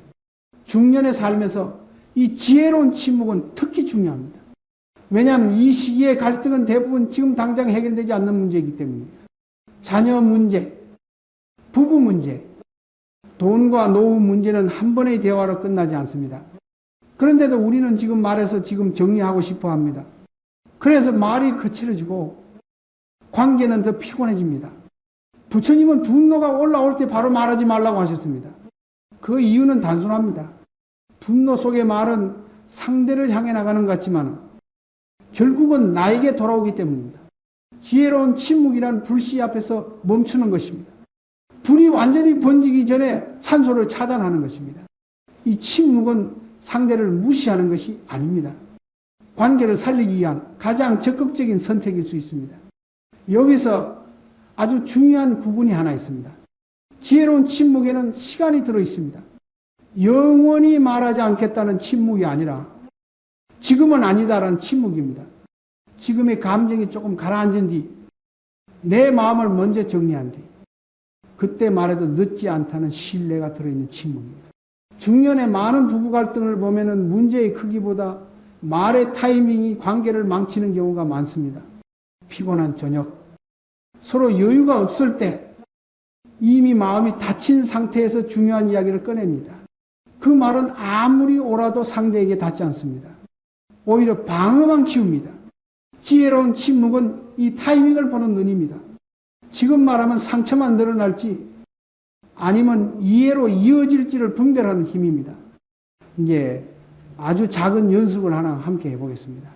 S1: 중년의 삶에서 이 지혜로운 침묵은 특히 중요합니다. 왜냐하면 이 시기의 갈등은 대부분 지금 당장 해결되지 않는 문제이기 때문입니다. 자녀 문제, 부부 문제, 돈과 노후 문제는 한 번의 대화로 끝나지 않습니다. 그런데도 우리는 지금 말해서 지금 정리하고 싶어 합니다. 그래서 말이 거칠어지고 관계는 더 피곤해집니다. 부처님은 분노가 올라올 때 바로 말하지 말라고 하셨습니다. 그 이유는 단순합니다. 분노 속의 말은 상대를 향해 나가는 것 같지만 결국은 나에게 돌아오기 때문입니다. 지혜로운 침묵이란 불씨 앞에서 멈추는 것입니다. 불이 완전히 번지기 전에 산소를 차단하는 것입니다. 이 침묵은 상대를 무시하는 것이 아닙니다. 관계를 살리기 위한 가장 적극적인 선택일 수 있습니다. 여기서 아주 중요한 구분이 하나 있습니다. 지혜로운 침묵에는 시간이 들어 있습니다. 영원히 말하지 않겠다는 침묵이 아니라 지금은 아니다라는 침묵입니다. 지금의 감정이 조금 가라앉은 뒤 내 마음을 먼저 정리한 뒤 그때 말해도 늦지 않다는 신뢰가 들어있는 침묵입니다. 중년의 많은 부부 갈등을 보면은 문제의 크기보다 말의 타이밍이 관계를 망치는 경우가 많습니다. 피곤한 저녁, 서로 여유가 없을 때 이미 마음이 닫힌 상태에서 중요한 이야기를 꺼냅니다. 그 말은 아무리 옳아도 상대에게 닿지 않습니다. 오히려 방어만 키웁니다. 지혜로운 침묵은 이 타이밍을 보는 눈입니다. 지금 말하면 상처만 늘어날지 아니면 이해로 이어질지를 분별하는 힘입니다. 이제 아주 작은 연습을 하나 함께 해보겠습니다.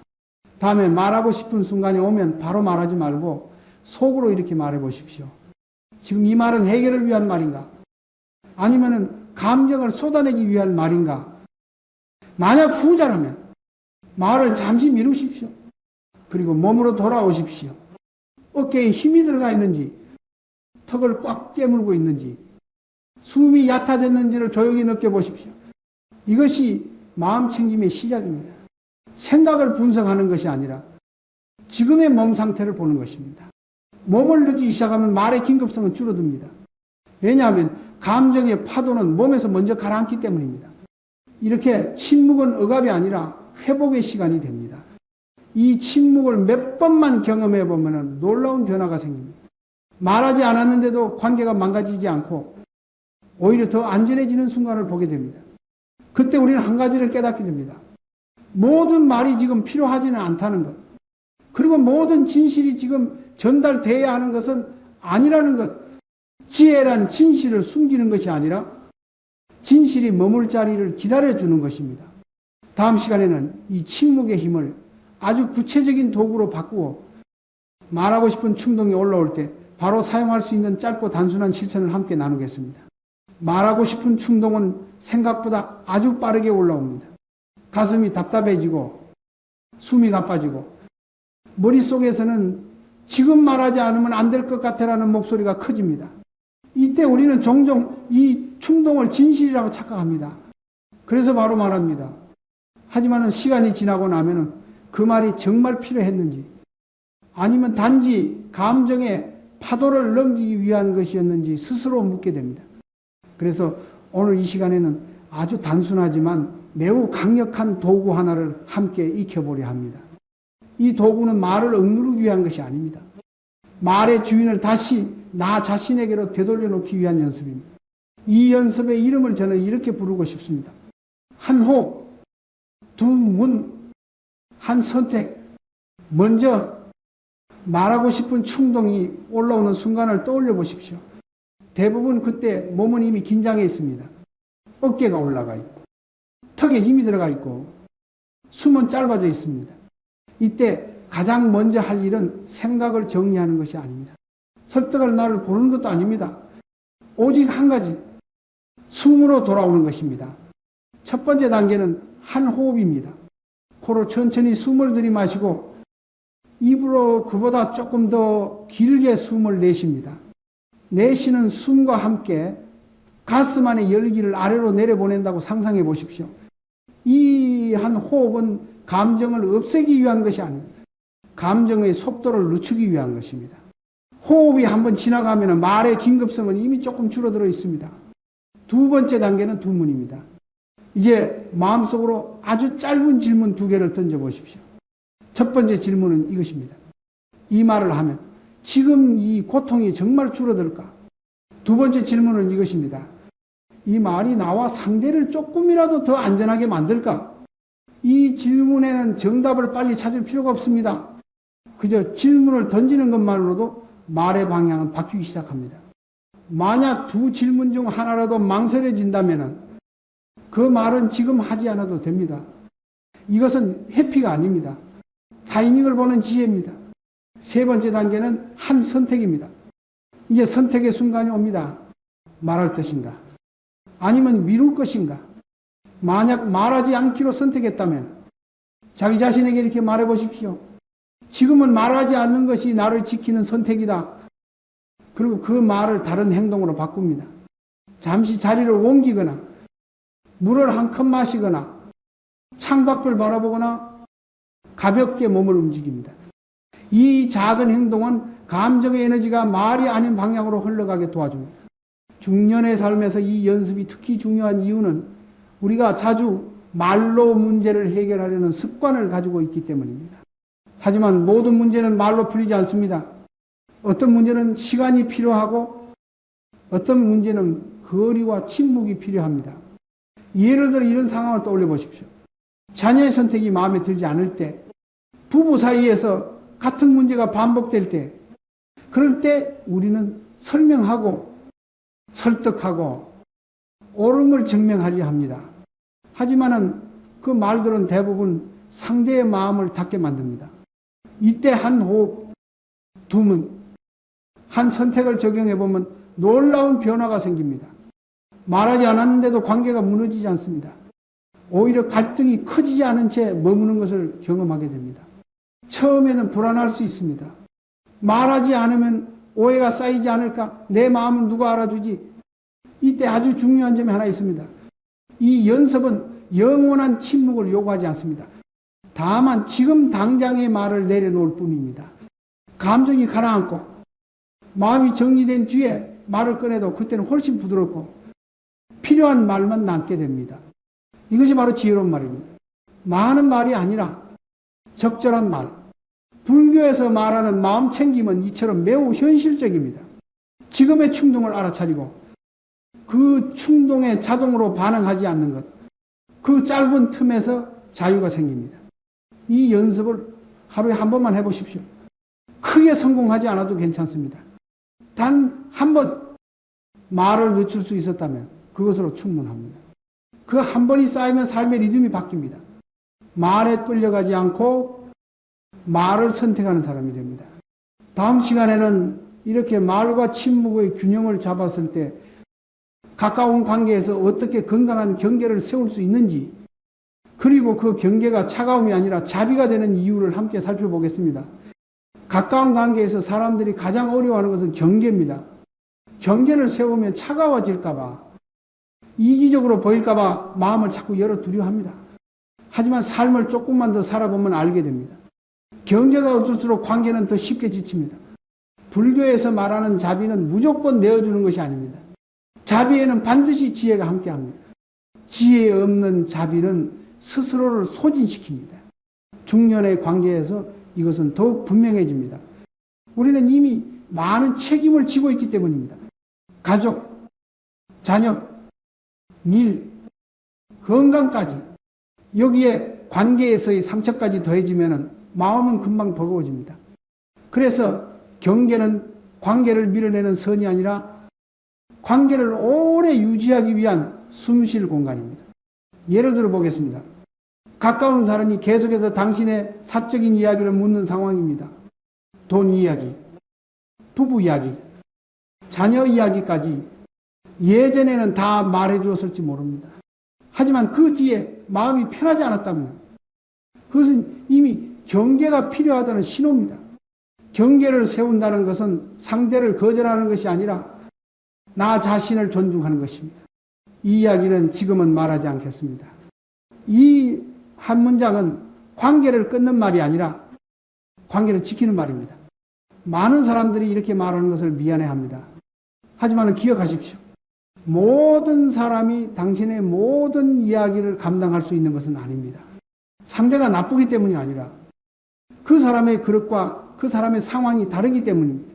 S1: 다음에 말하고 싶은 순간이 오면 바로 말하지 말고 속으로 이렇게 말해 보십시오. 지금 이 말은 해결을 위한 말인가? 아니면은 감정을 쏟아내기 위한 말인가? 만약 후자라면 말을 잠시 미루십시오. 그리고 몸으로 돌아오십시오. 어깨에 힘이 들어가 있는지, 턱을 꽉 깨물고 있는지, 숨이 얕아졌는지를 조용히 느껴보십시오. 이것이 마음 챙김의 시작입니다. 생각을 분석하는 것이 아니라 지금의 몸 상태를 보는 것입니다. 몸을 느끼기 시작하면 말의 긴급성은 줄어듭니다. 왜냐하면 감정의 파도는 몸에서 먼저 가라앉기 때문입니다. 이렇게 침묵은 억압이 아니라 회복의 시간이 됩니다. 이 침묵을 몇 번만 경험해 보면 놀라운 변화가 생깁니다. 말하지 않았는데도 관계가 망가지지 않고 오히려 더 안전해지는 순간을 보게 됩니다. 그때 우리는 한 가지를 깨닫게 됩니다. 모든 말이 지금 필요하지는 않다는 것. 그리고 모든 진실이 지금 전달돼야 하는 것은 아니라는 것. 지혜란 진실을 숨기는 것이 아니라 진실이 머물 자리를 기다려주는 것입니다. 다음 시간에는 이 침묵의 힘을 아주 구체적인 도구로 바꾸어 말하고 싶은 충동이 올라올 때 바로 사용할 수 있는 짧고 단순한 실천을 함께 나누겠습니다. 말하고 싶은 충동은 생각보다 아주 빠르게 올라옵니다. 가슴이 답답해지고 숨이 가빠지고 머릿속에서는 지금 말하지 않으면 안 될 것 같아라는 목소리가 커집니다. 이때 우리는 종종 이 충동을 진실이라고 착각합니다. 그래서 바로 말합니다. 하지만 시간이 지나고 나면은 그 말이 정말 필요했는지 아니면 단지 감정의 파도를 넘기기 위한 것이었는지 스스로 묻게 됩니다. 그래서 오늘 이 시간에는 아주 단순하지만 매우 강력한 도구 하나를 함께 익혀보려 합니다. 이 도구는 말을 억누르기 위한 것이 아닙니다. 말의 주인을 다시 나 자신에게로 되돌려 놓기 위한 연습입니다. 이 연습의 이름을 저는 이렇게 부르고 싶습니다. 한 호흡, 두 문, 한 선택. 먼저 말하고 싶은 충동이 올라오는 순간을 떠올려 보십시오. 대부분 그때 몸은 이미 긴장해 있습니다. 어깨가 올라가 있고 턱에 힘이 들어가 있고 숨은 짧아져 있습니다. 이때 가장 먼저 할 일은 생각을 정리하는 것이 아닙니다. 설득할 말을 고르는 것도 아닙니다. 오직 한 가지, 숨으로 돌아오는 것입니다. 첫 번째 단계는 한 호흡입니다. 코로 천천히 숨을 들이마시고 입으로 그보다 조금 더 길게 숨을 내쉽니다. 내쉬는 숨과 함께 가슴 안에 열기를 아래로 내려보낸다고 상상해 보십시오. 이 한 호흡은 감정을 없애기 위한 것이 아닙니다. 감정의 속도를 늦추기 위한 것입니다. 호흡이 한번 지나가면 말의 긴급성은 이미 조금 줄어들어 있습니다. 두 번째 단계는 두문입니다. 이제 마음속으로 아주 짧은 질문 두 개를 던져보십시오. 첫 번째 질문은 이것입니다. 이 말을 하면 지금 이 고통이 정말 줄어들까? 두 번째 질문은 이것입니다. 이 말이 나와 상대를 조금이라도 더 안전하게 만들까? 이 질문에는 정답을 빨리 찾을 필요가 없습니다. 그저 질문을 던지는 것만으로도 말의 방향은 바뀌기 시작합니다. 만약 두 질문 중 하나라도 망설여진다면 그 말은 지금 하지 않아도 됩니다. 이것은 회피가 아닙니다. 타이밍을 보는 지혜입니다. 세 번째 단계는 한 선택입니다. 이제 선택의 순간이 옵니다. 말할 것인가? 아니면 미룰 것인가? 만약 말하지 않기로 선택했다면 자기 자신에게 이렇게 말해 보십시오. 지금은 말하지 않는 것이 나를 지키는 선택이다. 그리고 그 말을 다른 행동으로 바꿉니다. 잠시 자리를 옮기거나 물을 한 컵 마시거나 창밖을 바라보거나 가볍게 몸을 움직입니다. 이 작은 행동은 감정의 에너지가 말이 아닌 방향으로 흘러가게 도와줍니다. 중년의 삶에서 이 연습이 특히 중요한 이유는 우리가 자주 말로 문제를 해결하려는 습관을 가지고 있기 때문입니다. 하지만 모든 문제는 말로 풀리지 않습니다. 어떤 문제는 시간이 필요하고 어떤 문제는 거리와 침묵이 필요합니다. 예를 들어 이런 상황을 떠올려 보십시오. 자녀의 선택이 마음에 들지 않을 때, 부부 사이에서 같은 문제가 반복될 때, 그럴 때 우리는 설명하고 설득하고 옳음을 증명하려 합니다. 하지만은 그 말들은 대부분 상대의 마음을 닫게 만듭니다. 이때 한 호흡, 두문, 한 선택을 적용해 보면 놀라운 변화가 생깁니다. 말하지 않았는데도 관계가 무너지지 않습니다. 오히려 갈등이 커지지 않은 채 머무는 것을 경험하게 됩니다. 처음에는 불안할 수 있습니다. 말하지 않으면 오해가 쌓이지 않을까? 내 마음은 누가 알아주지? 이때 아주 중요한 점이 하나 있습니다. 이 연습은 영원한 침묵을 요구하지 않습니다. 다만 지금 당장의 말을 내려놓을 뿐입니다. 감정이 가라앉고 마음이 정리된 뒤에 말을 꺼내도 그때는 훨씬 부드럽고 필요한 말만 남게 됩니다. 이것이 바로 지혜로운 말입니다. 많은 말이 아니라 적절한 말. 불교에서 말하는 마음 챙김은 이처럼 매우 현실적입니다. 지금의 충동을 알아차리고 그 충동에 자동으로 반응하지 않는 것. 그 짧은 틈에서 자유가 생깁니다. 이 연습을 하루에 한 번만 해보십시오. 크게 성공하지 않아도 괜찮습니다. 단 한 번 말을 늦출 수 있었다면 그것으로 충분합니다. 그 한 번이 쌓이면 삶의 리듬이 바뀝니다. 말에 끌려가지 않고 말을 선택하는 사람이 됩니다. 다음 시간에는 이렇게 말과 침묵의 균형을 잡았을 때 가까운 관계에서 어떻게 건강한 경계를 세울 수 있는지, 그리고 그 경계가 차가움이 아니라 자비가 되는 이유를 함께 살펴보겠습니다. 가까운 관계에서 사람들이 가장 어려워하는 것은 경계입니다. 경계를 세우면 차가워질까봐, 이기적으로 보일까봐 마음을 자꾸 열어두려 합니다. 하지만 삶을 조금만 더 살아보면 알게 됩니다. 경계가 없을수록 관계는 더 쉽게 지칩니다. 불교에서 말하는 자비는 무조건 내어주는 것이 아닙니다. 자비에는 반드시 지혜가 함께합니다. 지혜 없는 자비는 스스로를 소진시킵니다. 중년의 관계에서 이것은 더욱 분명해집니다. 우리는 이미 많은 책임을 지고 있기 때문입니다. 가족, 자녀, 일, 건강까지, 여기에 관계에서의 상처까지 더해지면 마음은 금방 버거워집니다. 그래서 경계는 관계를 밀어내는 선이 아니라 관계를 오래 유지하기 위한 숨쉴 공간입니다. 예를 들어 보겠습니다. 가까운 사람이 계속해서 당신의 사적인 이야기를 묻는 상황입니다. 돈 이야기, 부부 이야기, 자녀 이야기까지 예전에는 다 말해 주었을지 모릅니다. 하지만 그 뒤에 마음이 편하지 않았다면 그것은 이미 경계가 필요하다는 신호입니다. 경계를 세운다는 것은 상대를 거절하는 것이 아니라 나 자신을 존중하는 것입니다. 이 이야기는 지금은 말하지 않겠습니다. 이 한 문장은 관계를 끊는 말이 아니라 관계를 지키는 말입니다. 많은 사람들이 이렇게 말하는 것을 미안해합니다. 하지만 기억하십시오. 모든 사람이 당신의 모든 이야기를 감당할 수 있는 것은 아닙니다. 상대가 나쁘기 때문이 아니라 그 사람의 그릇과 그 사람의 상황이 다르기 때문입니다.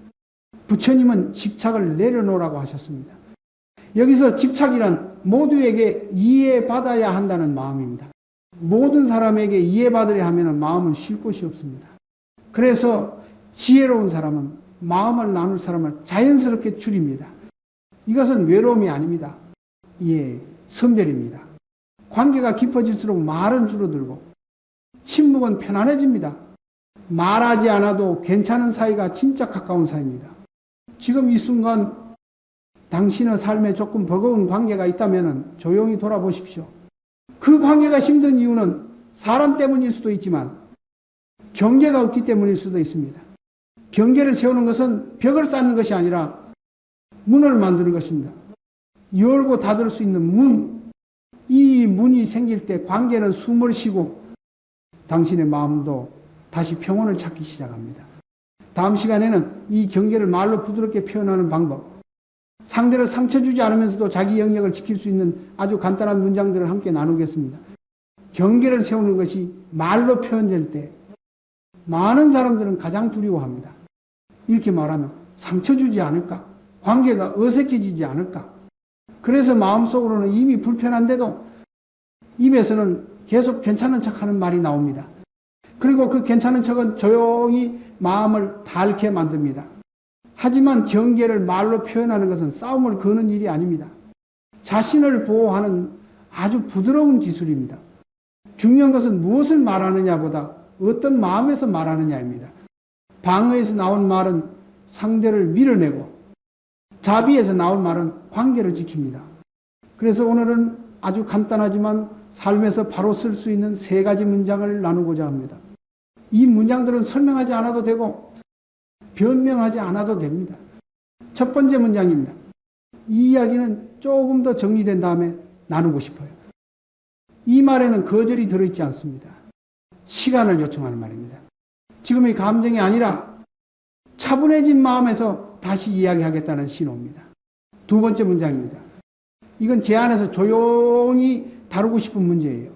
S1: 부처님은 집착을 내려놓으라고 하셨습니다. 여기서 집착이란 모두에게 이해받아야 한다는 마음입니다. 모든 사람에게 이해받으려 하면 마음은 쉴 곳이 없습니다. 그래서 지혜로운 사람은 마음을 나눌 사람을 자연스럽게 줄입니다. 이것은 외로움이 아닙니다. 예, 선별입니다. 관계가 깊어질수록 말은 줄어들고 침묵은 편안해집니다. 말하지 않아도 괜찮은 사이가 진짜 가까운 사이입니다. 지금 이 순간 당신의 삶에 조금 버거운 관계가 있다면 조용히 돌아보십시오. 그 관계가 힘든 이유는 사람 때문일 수도 있지만 경계가 없기 때문일 수도 있습니다. 경계를 세우는 것은 벽을 쌓는 것이 아니라 문을 만드는 것입니다. 열고 닫을 수 있는 문, 이 문이 생길 때 관계는 숨을 쉬고 당신의 마음도 다시 평온을 찾기 시작합니다. 다음 시간에는 이 경계를 말로 부드럽게 표현하는 방법, 상대를 상처 주지 않으면서도 자기 영역을 지킬 수 있는 아주 간단한 문장들을 함께 나누겠습니다. 경계를 세우는 것이 말로 표현될 때 많은 사람들은 가장 두려워합니다. 이렇게 말하면 상처 주지 않을까? 관계가 어색해지지 않을까? 그래서 마음속으로는 이미 불편한데도 입에서는 계속 괜찮은 척하는 말이 나옵니다. 그리고 그 괜찮은 척은 조용히 마음을 닳게 만듭니다. 하지만 경계를 말로 표현하는 것은 싸움을 거는 일이 아닙니다. 자신을 보호하는 아주 부드러운 기술입니다. 중요한 것은 무엇을 말하느냐보다 어떤 마음에서 말하느냐입니다. 방어에서 나온 말은 상대를 밀어내고 자비에서 나온 말은 관계를 지킵니다. 그래서 오늘은 아주 간단하지만 삶에서 바로 쓸 수 있는 3가지 문장을 나누고자 합니다. 이 문장들은 설명하지 않아도 되고 변명하지 않아도 됩니다. 첫 번째 문장입니다. 이 이야기는 조금 더 정리된 다음에 나누고 싶어요. 이 말에는 거절이 들어있지 않습니다. 시간을 요청하는 말입니다. 지금의 감정이 아니라 차분해진 마음에서 다시 이야기하겠다는 신호입니다. 두 번째 문장입니다. 이건 제 안에서 조용히 다루고 싶은 문제예요.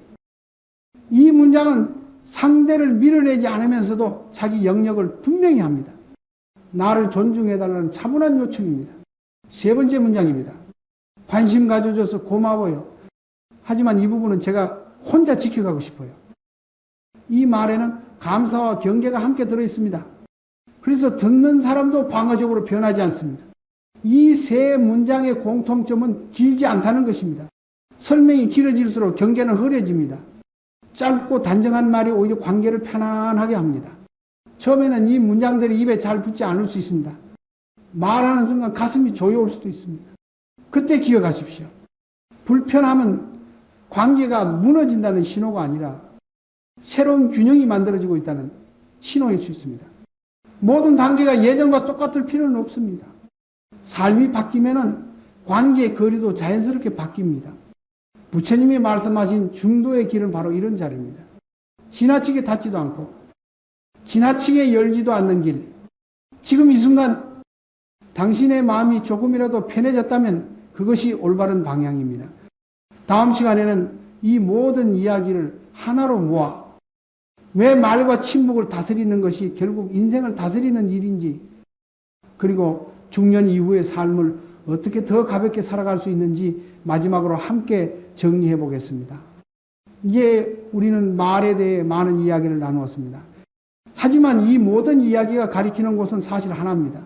S1: 이 문장은 상대를 밀어내지 않으면서도 자기 영역을 분명히 합니다. 나를 존중해달라는 차분한 요청입니다. 세 번째 문장입니다. 관심 가져줘서 고마워요. 하지만 이 부분은 제가 혼자 지켜가고 싶어요. 이 말에는 감사와 경계가 함께 들어있습니다. 그래서 듣는 사람도 방어적으로 변하지 않습니다. 이 세 문장의 공통점은 길지 않다는 것입니다. 설명이 길어질수록 경계는 흐려집니다. 짧고 단정한 말이 오히려 관계를 편안하게 합니다. 처음에는 이 문장들이 입에 잘 붙지 않을 수 있습니다. 말하는 순간 가슴이 조여올 수도 있습니다. 그때 기억하십시오. 불편함은 관계가 무너진다는 신호가 아니라 새로운 균형이 만들어지고 있다는 신호일 수 있습니다. 모든 단계가 예전과 똑같을 필요는 없습니다. 삶이 바뀌면은 관계의 거리도 자연스럽게 바뀝니다. 부처님이 말씀하신 중도의 길은 바로 이런 자리입니다. 지나치게 닫지도 않고 지나치게 열지도 않는 길. 지금 이 순간 당신의 마음이 조금이라도 편해졌다면 그것이 올바른 방향입니다. 다음 시간에는 이 모든 이야기를 하나로 모아 왜 말과 침묵을 다스리는 것이 결국 인생을 다스리는 일인지, 그리고 중년 이후의 삶을 어떻게 더 가볍게 살아갈 수 있는지 마지막으로 함께 정리해 보겠습니다. 이제 우리는 말에 대해 많은 이야기를 나누었습니다. 하지만 이 모든 이야기가 가리키는 것은 사실 하나입니다.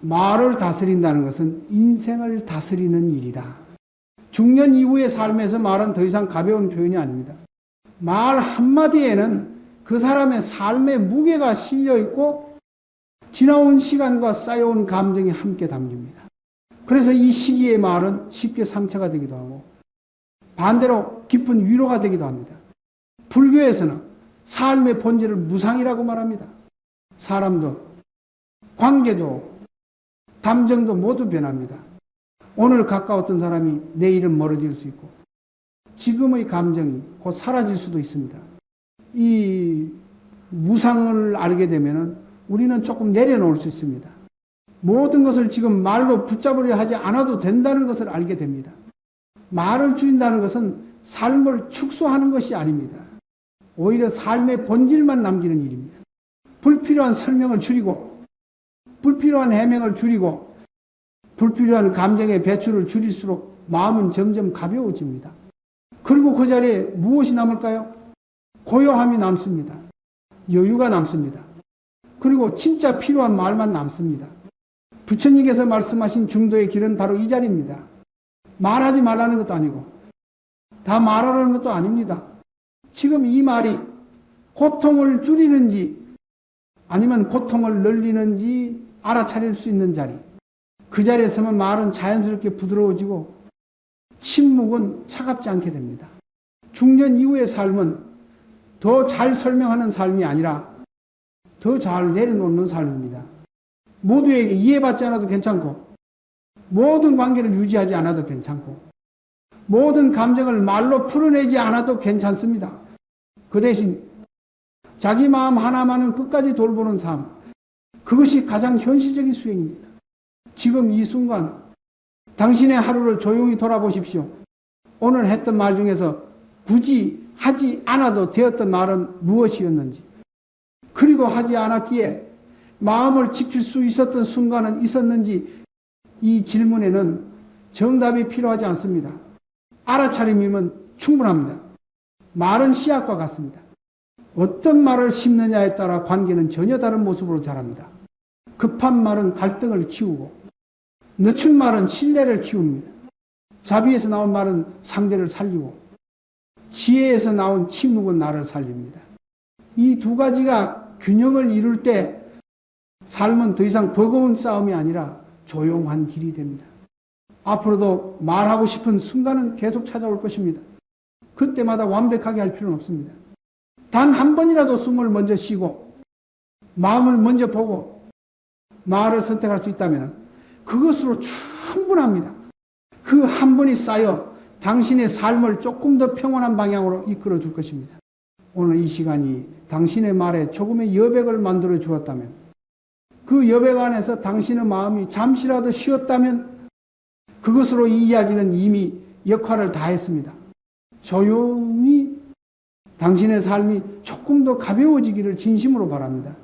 S1: 말을 다스린다는 것은 인생을 다스리는 일이다. 중년 이후의 삶에서 말은 더 이상 가벼운 표현이 아닙니다. 말 한마디에는 그 사람의 삶의 무게가 실려 있고 지나온 시간과 쌓여온 감정이 함께 담깁니다. 그래서 이 시기의 말은 쉽게 상처가 되기도 하고 반대로 깊은 위로가 되기도 합니다. 불교에서는 삶의 본질을 무상이라고 말합니다. 사람도, 관계도, 감정도 모두 변합니다. 오늘 가까웠던 사람이 내일은 멀어질 수 있고 지금의 감정이 곧 사라질 수도 있습니다. 이 무상을 알게 되면은 우리는 조금 내려놓을 수 있습니다. 모든 것을 지금 말로 붙잡으려 하지 않아도 된다는 것을 알게 됩니다. 말을 줄인다는 것은 삶을 축소하는 것이 아닙니다. 오히려 삶의 본질만 남기는 일입니다. 불필요한 설명을 줄이고, 불필요한 해명을 줄이고, 불필요한 감정의 배출을 줄일수록 마음은 점점 가벼워집니다. 그리고 그 자리에 무엇이 남을까요? 고요함이 남습니다. 여유가 남습니다. 그리고 진짜 필요한 말만 남습니다. 부처님께서 말씀하신 중도의 길은 바로 이 자리입니다. 말하지 말라는 것도 아니고 다 말하라는 것도 아닙니다. 지금 이 말이 고통을 줄이는지 아니면 고통을 늘리는지 알아차릴 수 있는 자리. 그 자리에 서면 말은 자연스럽게 부드러워지고 침묵은 차갑지 않게 됩니다. 중년 이후의 삶은 더 잘 설명하는 삶이 아니라 더 잘 내려놓는 삶입니다. 모두에게 이해받지 않아도 괜찮고, 모든 관계를 유지하지 않아도 괜찮고, 모든 감정을 말로 풀어내지 않아도 괜찮습니다. 그 대신 자기 마음 하나만은 끝까지 돌보는 삶, 그것이 가장 현실적인 수행입니다. 지금 이 순간 당신의 하루를 조용히 돌아보십시오. 오늘 했던 말 중에서 굳이 하지 않아도 되었던 말은 무엇이었는지, 그리고 하지 않았기에 마음을 지킬 수 있었던 순간은 있었는지, 이 질문에는 정답이 필요하지 않습니다. 알아차림이면 충분합니다. 말은 씨앗과 같습니다. 어떤 말을 심느냐에 따라 관계는 전혀 다른 모습으로 자랍니다. 급한 말은 갈등을 키우고, 늦춘 말은 신뢰를 키웁니다. 자비에서 나온 말은 상대를 살리고, 지혜에서 나온 침묵은 나를 살립니다. 이 두 가지가 균형을 이룰 때 삶은 더 이상 버거운 싸움이 아니라 조용한 길이 됩니다. 앞으로도 말하고 싶은 순간은 계속 찾아올 것입니다. 그때마다 완벽하게 할 필요는 없습니다. 단 한 번이라도 숨을 먼저 쉬고 마음을 먼저 보고 말을 선택할 수 있다면 그것으로 충분합니다. 그 한 번이 쌓여 당신의 삶을 조금 더 평온한 방향으로 이끌어 줄 것입니다. 오늘 이 시간이 당신의 말에 조금의 여백을 만들어 주었다면, 그 여백 안에서 당신의 마음이 잠시라도 쉬었다면 그것으로 이 이야기는 이미 역할을 다했습니다. 조용히 당신의 삶이 조금 더 가벼워지기를 진심으로 바랍니다.